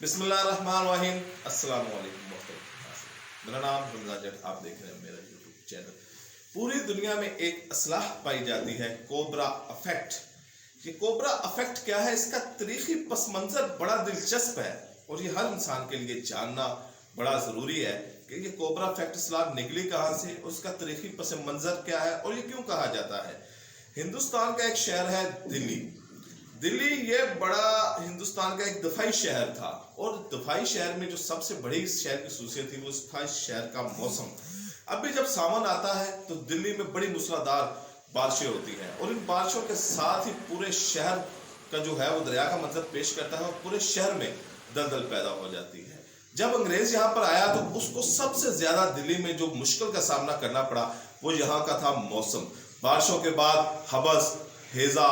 بسم اللہ الرحمن الرحیم۔ السلام علیکم محترم، میرا نام رمضان جٹ، آپ دیکھ رہے ہیں میرا یوٹیوب چینل۔ پوری دنیا میں ایک اصطلاح پائی جاتی ہے کوبرا افیکٹ۔ یہ کوبرا افیکٹ کیا ہے، اس کا تاریخی پس منظر بڑا دلچسپ ہے اور یہ ہر انسان کے لیے جاننا بڑا ضروری ہے کہ یہ کوبرا افیکٹ اصطلاح نکلی کہاں سے، اس کا تاریخی پس منظر کیا ہے اور یہ کیوں کہا جاتا ہے۔ ہندوستان کا ایک شہر ہے دلی۔ دلی یہ بڑا ہندوستان کا ایک دفاعی شہر تھا، اور دفاعی شہر میں جو سب سے بڑی اس شہر کی خصوصیت تھی وہ تھا اس شہر کا موسم۔ اب بھی جب ساون آتا ہے تو دلی میں بڑی موسلادھار بارشیں ہوتی ہیں، اور ان بارشوں کے ساتھ ہی پورے شہر کا جو ہے وہ دریا کا منظر پیش کرتا ہے، اور پورے شہر میں دلدل پیدا ہو جاتی ہے۔ جب انگریز یہاں پر آیا تو اس کو سب سے زیادہ دلی میں جو مشکل کا سامنا کرنا پڑا وہ یہاں کا تھا موسم۔ بارشوں کے بعد حبس، ہیضہ،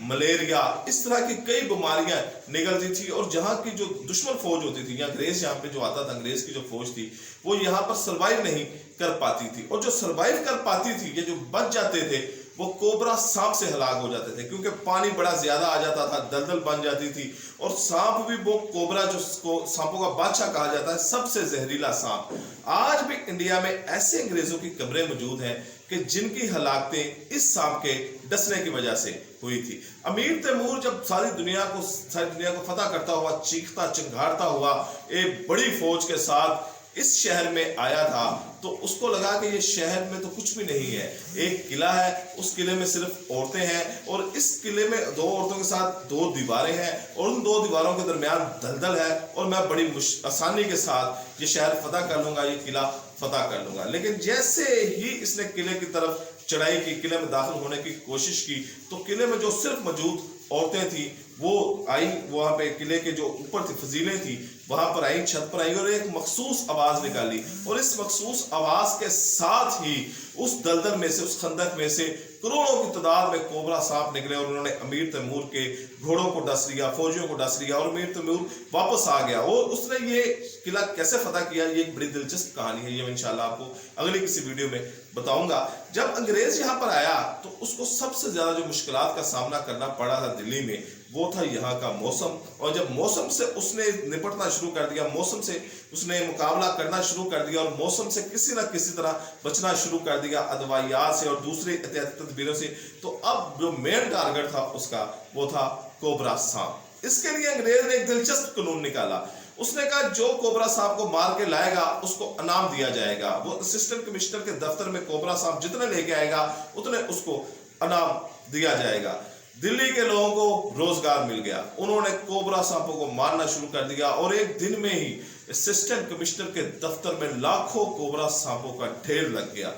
ملیریا، اس طرح کی کئی بیماریاں نکلتی تھی، اور جہاں کی جو دشمن فوج ہوتی تھی یا انگریز یہاں پہ جو آتا تھا، انگریز کی جو فوج تھی وہ یہاں پر سروائیو نہیں کر پاتی تھی، اور جو سروائیو کر پاتی تھی یا جو بچ جاتے تھے وہ کوبرا سانپ سے ہلاک ہو جاتے تھے، کیونکہ پانی بڑا زیادہ آ جاتا تھا، دلدل بن جاتی تھی، اور سانپ بھی وہ کوبرا جو کو سانپوں کا بادشاہ کہا جاتا ہے، سب سے زہریلا سانپ۔ آج بھی انڈیا میں ایسے انگریزوں کی قبریں موجود ہیں کہ جن کی ہلاکتیں اس سانپ کے ڈسنے کی وجہ سے ہوئی تھی۔ امیر تیمور جب ساری دنیا کو فتح کرتا ہوا، چیختا چنگھاڑتا ہوا ایک بڑی فوج کے ساتھ اس شہر میں آیا تھا، تو اس کو لگا کہ یہ شہر میں تو کچھ بھی نہیں ہے، ایک قلعہ ہے، اس قلعے میں صرف عورتیں ہیں، اور اس قلعے میں دو عورتوں کے ساتھ دو دیواریں ہیں، اور ان دو دیواروں کے درمیان دلدل ہے، اور میں بڑی آسانی کے ساتھ یہ شہر فتح کر لوں گا، یہ قلعہ فتح کر لوں گا۔ لیکن جیسے ہی اس نے قلعے کی طرف چڑھائی کی، قلعے میں داخل ہونے کی کوشش کی، تو قلعے میں جو صرف موجود عورتیں تھیں وہ آئیں، وہاں پہ قلعے کے جو اوپر تھی فضیلیں تھیں وہاں پر آئیں، چھت پر آئیں، اور ایک مخصوص آواز نکالی، اور اس مخصوص آواز کے ساتھ ہی اس دلدل میں سے، اس خندق میں سے کروڑوں کی تعداد میں کوبرا سانپ نکلے، اور انہوں نے امیر تیمور کے گھوڑوں کو ڈس لیا، فوجیوں کو ڈس لیا، اور امیر تیمور واپس آ گیا۔ اور اس نے یہ قلعہ کیسے فتح کیا، یہ ایک بڑی دلچسپ کہانی ہے، یہ میں انشاءاللہ آپ کو اگلی کسی ویڈیو میں بتاؤں گا۔ جب انگریز یہاں پر آیا تو اس کو سب سے زیادہ جو مشکلات کا سامنا کرنا پڑا تھا دلی میں وہ تھا یہاں کا موسم، اور جب موسم سے اس نے نپٹنا شروع کر دیا، موسم سے اس نے مقابلہ کرنا شروع کر دیا، اور موسم سے کسی نہ کسی طرح بچنا شروع کر دیا ادویات سے اور دوسری احتیاطی تدبیروں سے، تو اب جو مین ٹارگٹ تھا اس کا وہ تھا کوبرا سانپ۔ اس کے لیے انگریز نے ایک دلچسپ قانون نکالا۔ اس نے کہا جو کوبرا سانپ کو مار کے لائے گا اس کو انعام دیا جائے گا، وہ اسسٹنٹ کمشنر کے دفتر میں کوبرا سانپ جتنے لے کے آئے گا اتنے اس کو انعام دیا جائے گا۔ دلی کے لوگوں کو روزگار مل گیا، انہوں نے کوبرا سانپوں کو مارنا شروع کر دیا، اور ایک دن میں ہی اسسٹنٹ کمشنر کے دفتر میں لاکھوں کوبرا سانپوں کا ڈھیر لگ گیا۔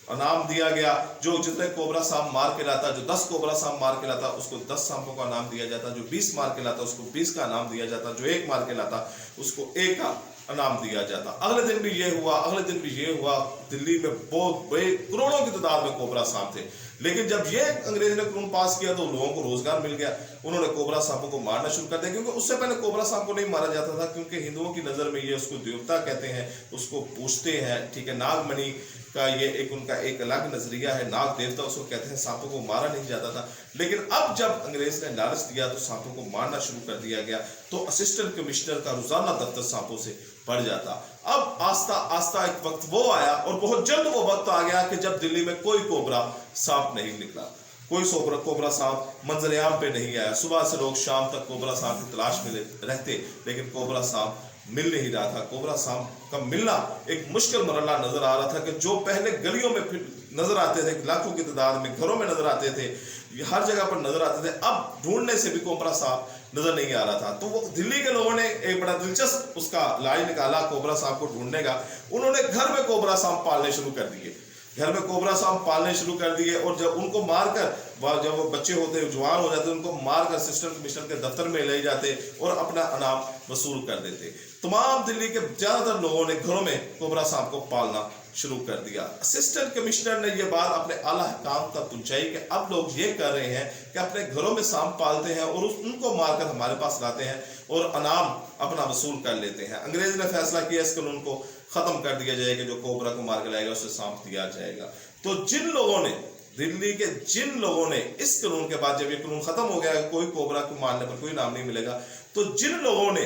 انعام دیا گیا، جو جتنے کوبرا سانپ مار کے لاتا، جو 10 کوبرا سانپ مار کے لاتا اس کو 10 سانپوں کا انعام دیا جاتا، جو 20 مار کے لاتا اس کو 20 کا انعام دیا جاتا، جو 1 مار کے لاتا اس کو 1 کا انعام دیا جاتا۔ اگلے دن بھی یہ ہوا، اگلے دن بھی یہ ہوا، دلی میں بہت بڑے کروڑوں کی تعداد میں کوبرا سانپ تھے۔ لیکن جب یہ انگریز نے قانون پاس کیا تو لوگوں کو روزگار مل گیا، انہوں نے کوبرا سانپوں کو مارنا شروع کر دیا، کیونکہ اس سے پہلے کوبرا سانپ کو نہیں مارا جاتا تھا، کیونکہ ہندوؤں کی نظر میں یہ اس کو دیوتا کہتے ہیں، اس کو پوجتے ہیں، ٹھیک ہے، ناگ منی کا یہ ایک ان کا ایک الگ نظریہ ہے، ناگ دیوتا اس کو کہتے ہیں، سانپوں کو مارا نہیں جاتا تھا۔ لیکن اب جب انگریز نے لالچ دیا تو سانپوں کو مارنا شروع کر دیا گیا، تو اسسٹنٹ کمشنر کا روزانہ دفتر سانپوں سے بڑھ جاتا۔ اب آہستہ آہستہ ایک وقت وہ آیا، اور بہت جلد وہ وقت آ گیا کہ جب دلی میں کوئی کوبرا سانپ نہیں نکلا، کوئی کوبرا سانپ منظر عام پہ نہیں آیا۔ صبح سے لوگ شام تک کوبرا سانپ کی تلاش میں رہتے، لیکن کوبرا سانپ مل نہیں رہا تھا۔ کوبرا سانپ کا ملنا ایک مشکل مرحلہ نظر آ رہا تھا، کہ جو پہلے گلیوں میں نظر آتے تھے لاکھوں کی تعداد میں، گھروں میں نظر آتے تھے، ہر جگہ پر نظر آتے تھے، اب ڈھونڈنے سے بھی کوبرا سانپ نظر نہیں آ رہا تھا۔ تو وہ دلی کے لوگوں نے ایک بڑا دلچسپ اس کا علاج نکالا کوبرا سانپ کو ڈھونڈنے کا۔ انہوں نے گھر میں کوبرا سانپ پالنے شروع کر دیے، گھر میں کوبرا سانپ پالنے شروع کر دیے، اور جب ان کو مار کر جب وہ بچے ہوتے جوان ہو جاتے ان کو مار کر اسسٹنٹ کمشنر کے دفتر میں لے جاتے اور اپنا انعام وصول کر دیتے۔ تمام دلی کے زیادہ تر لوگوں نے گھروں میں کوبرا سانپ کو پالنا شروع کر دیا۔ اسسٹنٹ کمشنر نے یہ بات اپنے اعلیٰ حکام تک پہنچائی کہ اب لوگ یہ کر رہے ہیں کہ اپنے گھروں میں سانپ پالتے ہیں اور ان کو مار کر ہمارے پاس لاتے ہیں اور انعام اپنا وصول کر لیتے ہیں۔ انگریز نے فیصلہ کیا اس قانون کو ختم کر دیا جائے کہ جو کوبرا کو مار کے لائے گا اسے سانپ دیا جائے گا۔ تو دلی کے جن لوگوں نے اس قانون کے بعد، جب یہ قانون ختم ہو گیا کہ کوئی کوبرا کو مارنے پر کوئی انعام نہیں ملے گا، تو جن لوگوں نے